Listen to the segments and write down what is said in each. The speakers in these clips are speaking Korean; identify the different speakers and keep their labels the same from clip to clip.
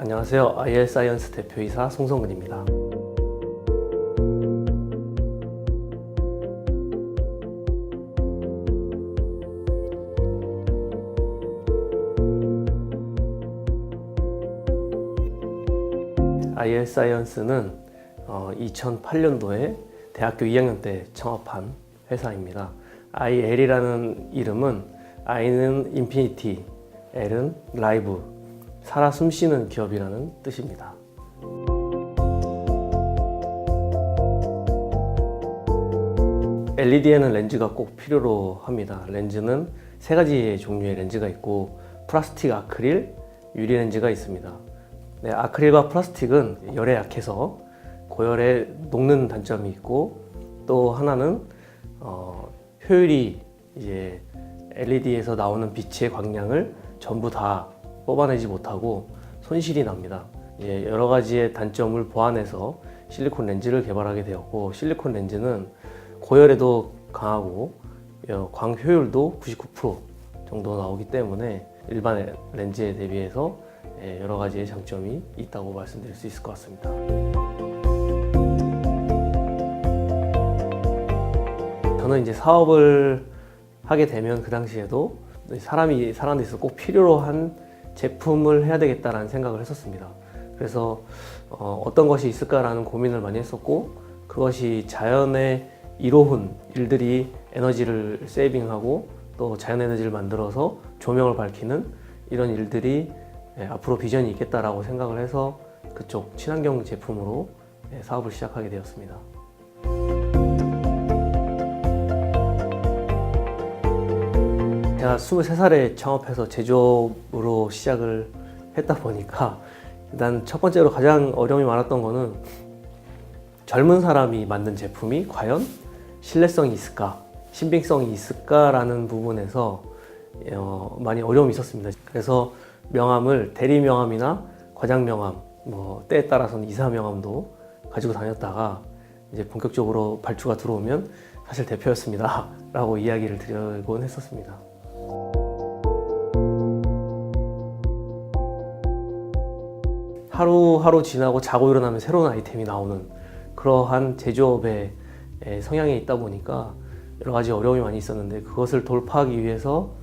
Speaker 1: 안녕하세요. IL사이언스 대표이사 송성근입니다. IL사이언스는 2008년도에 대학교 2학년 때 창업한 회사입니다. IL이라는 이름은 I는 인피니티, L은 라이브, 살아 숨쉬는 기업이라는 뜻입니다. LED에는 렌즈가 꼭 필요로 합니다. 렌즈는 세 가지의 종류의 렌즈가 있고 플라스틱, 아크릴, 유리 렌즈가 있습니다. 네, 아크릴과 플라스틱은 열에 약해서 고열에 녹는 단점이 있고, 또 하나는 효율이 이제 LED에서 나오는 빛의 광량을 전부 다 뽑아내지 못하고 손실이 납니다. 이제 여러 가지의 단점을 보완해서 실리콘 렌즈를 개발하게 되었고, 실리콘 렌즈는 고열에도 강하고 광 효율도 99% 정도 나오기 때문에 일반 렌즈에 대비해서 여러 가지의 장점이 있다고 말씀드릴 수 있을 것 같습니다. 저는 이제 사업을 하게 되면 그 당시에도 사람이 사는 데 있어서 꼭 필요로 한 제품을 해야 되겠다라는 생각을 했었습니다. 그래서 어떤 것이 있을까라는 고민을 많이 했었고, 그것이 자연의 이로운 일들이 에너지를 세이빙하고 또 자연 에너지를 만들어서 조명을 밝히는 이런 일들이 앞으로 비전이 있겠다라고 생각을 해서 그쪽 친환경 제품으로 사업을 시작하게 되었습니다. 제가 23살에 창업해서 제조업으로 시작을 했다 보니까 일단 첫 번째로 가장 어려움이 많았던 거는 젊은 사람이 만든 제품이 과연 신뢰성이 있을까, 신빙성이 있을까라는 부분에서 많이 어려움이 있었습니다. 그래서 명함을 대리 명함이나 과장 명함, 때에 따라서는 이사 명함도 가지고 다녔다가 이제 본격적으로 발주가 들어오면 사실 대표였습니다 라고 이야기를 드리곤 했었습니다. 하루하루 지나고 자고 일어나면 새로운 아이템이 나오는 그러한 제조업의 성향이 있다 보니까 여러 가지 어려움이 많이 있었는데, 그것을 돌파하기 위해서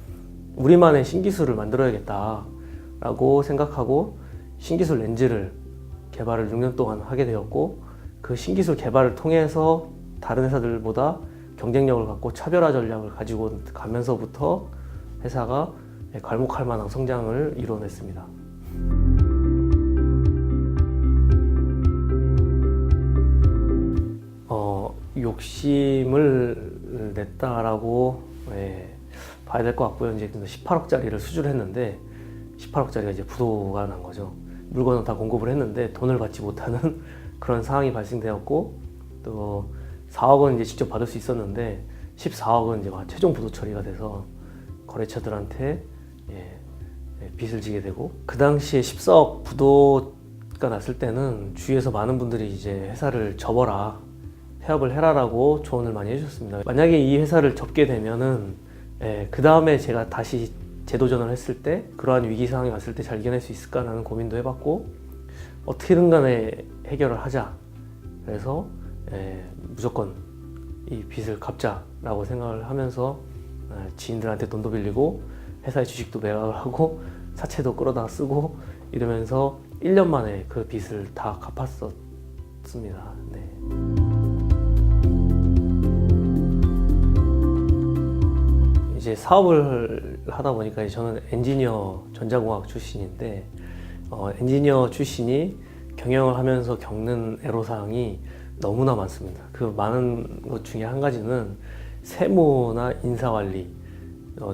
Speaker 1: 우리만의 신기술을 만들어야겠다라고 생각하고 신기술 렌즈를 개발을 6년 동안 하게 되었고, 그 신기술 개발을 통해서 다른 회사들보다 경쟁력을 갖고 차별화 전략을 가지고 가면서부터 회사가 괄목할 만한 성장을 이뤄냈습니다. 욕심을 냈다라고 봐야 될 것 같고요. 이제 18억짜리를 수주를 했는데 18억짜리가 이제 부도가 난 거죠. 물건은 다 공급을 했는데 돈을 받지 못하는 그런 상황이 발생되었고, 또 4억은 이제 직접 받을 수 있었는데 14억은 이제 최종 부도 처리가 돼서 거래처들한테 빚을 지게 되고, 그 당시에 14억 부도가 났을 때는 주위에서 많은 분들이 이제 회사를 접어라, 폐업을 해라라고 조언을 많이 해주셨습니다. 만약에 이 회사를 접게 되면은 그 다음에 제가 다시 재도전을 했을 때 그러한 위기 상황이 왔을 때 잘 이겨낼 수 있을까라는 고민도 해봤고, 어떻게든 간에 해결을 하자. 그래서 무조건 이 빚을 갚자라고 생각을 하면서 지인들한테 돈도 빌리고 회사의 주식도 매각을 하고 사채도 끌어다 쓰고 이러면서 1년 만에 그 빚을 다 갚았었습니다. 네. 이제 사업을 하다 보니까 저는 엔지니어 전자공학 출신인데 엔지니어 출신이 경영을 하면서 겪는 애로사항이 너무나 많습니다. 그 많은 것 중에 한 가지는 세무나 인사관리,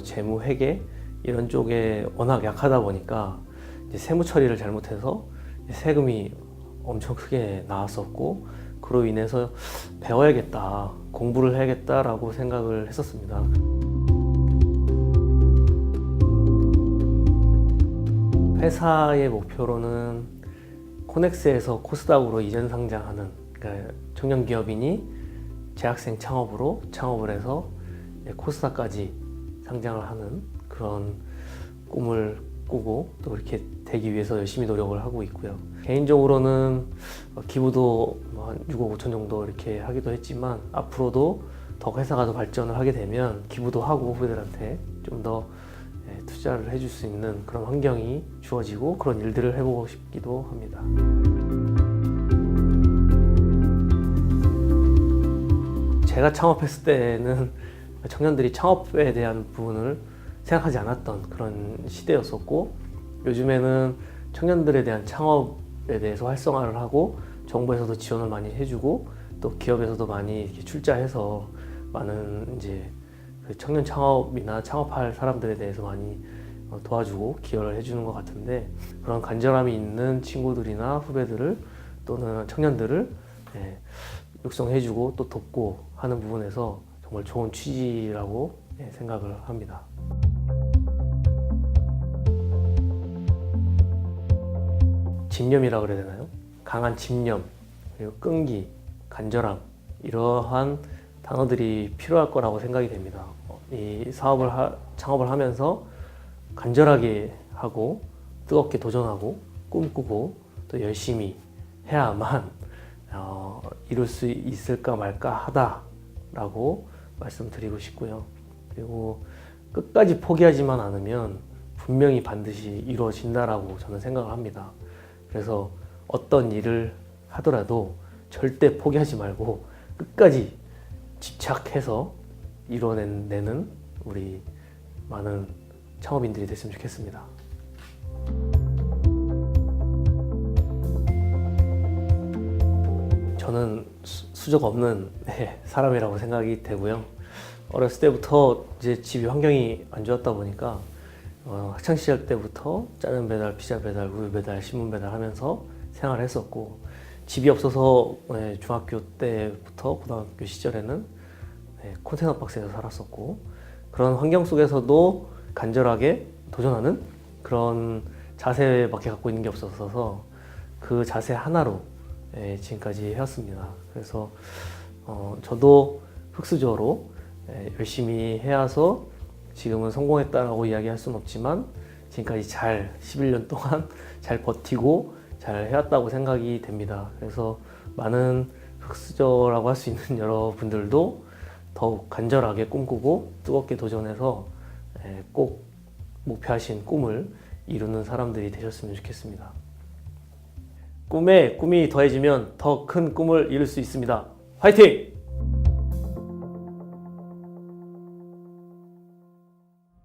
Speaker 1: 재무회계 이런 쪽에 워낙 약하다 보니까 이제 세무 처리를 잘못해서 세금이 엄청 크게 나왔었고, 그로 인해서 배워야겠다, 공부를 해야겠다라고 생각을 했었습니다. 회사의 목표로는 코넥스에서 코스닥으로 이전 상장하는, 그러니까 청년 기업인이 재학생 창업으로 창업을 해서 코스닥까지 상장을 하는 그런 꿈을 꾸고 또 그렇게 되기 위해서 열심히 노력을 하고 있고요. 개인적으로는 기부도 한 6억 5천 정도 이렇게 하기도 했지만 앞으로도 더 회사가 더 발전을 하게 되면 기부도 하고 후배들한테 좀 더 투자를 해줄 수 있는 그런 환경이 주어지고 그런 일들을 해보고 싶기도 합니다. 제가 창업했을 때는 청년들이 창업에 대한 부분을 생각하지 않았던 그런 시대였었고, 요즘에는 청년들에 대한 창업에 대해서 활성화를 하고 정부에서도 지원을 많이 해주고 또 기업에서도 많이 이렇게 출자해서 많은 이제 그 청년 창업이나 창업할 사람들에 대해서 많이 도와주고 기여를 해주는 것 같은데, 그런 간절함이 있는 친구들이나 후배들을 또는 청년들을 육성해주고 또 돕고 하는 부분에서 정말 좋은 취지라고 생각을 합니다. 집념이라 그래야 되나요? 강한 집념, 그리고 끈기, 간절함, 이러한 단어들이 필요할 거라고 생각이 됩니다. 이 창업을 하면서 간절하게 하고 뜨겁게 도전하고 꿈꾸고 또 열심히 해야만 이룰 수 있을까 말까 하다라고 말씀드리고 싶고요. 그리고 끝까지 포기하지만 않으면 분명히 반드시 이루어진다라고 저는 생각을 합니다. 그래서 어떤 일을 하더라도 절대 포기하지 말고 끝까지 집착해서 이뤄내는 우리 많은 창업인들이 됐으면 좋겠습니다. 저는 수저가 없는 사람이라고 생각이 되고요. 어렸을 때부터 이제 집이 환경이 안 좋았다 보니까 학창 시절 때부터 짜장 배달, 피자 배달, 우유 배달, 신문 배달 하면서 생활을 했었고, 집이 없어서 중학교 때부터 고등학교 시절에는 컨테이너 박스에서 살았었고, 그런 환경 속에서도 간절하게 도전하는 그런 자세밖에 갖고 있는 게 없어서 그 자세 하나로 지금까지 해왔습니다. 그래서 저도 흑수저로 열심히 해와서 지금은 성공했다라고 이야기할 수는 없지만 지금까지 11년 동안 잘 버티고 잘 해왔다고 생각이 됩니다. 그래서 많은 흑수저라고 할 수 있는 여러분들도 더욱 간절하게 꿈꾸고 뜨겁게 도전해서 꼭 목표하신 꿈을 이루는 사람들이 되셨으면 좋겠습니다. 꿈에 꿈이 더해지면 더 큰 꿈을 이룰 수 있습니다. 화이팅!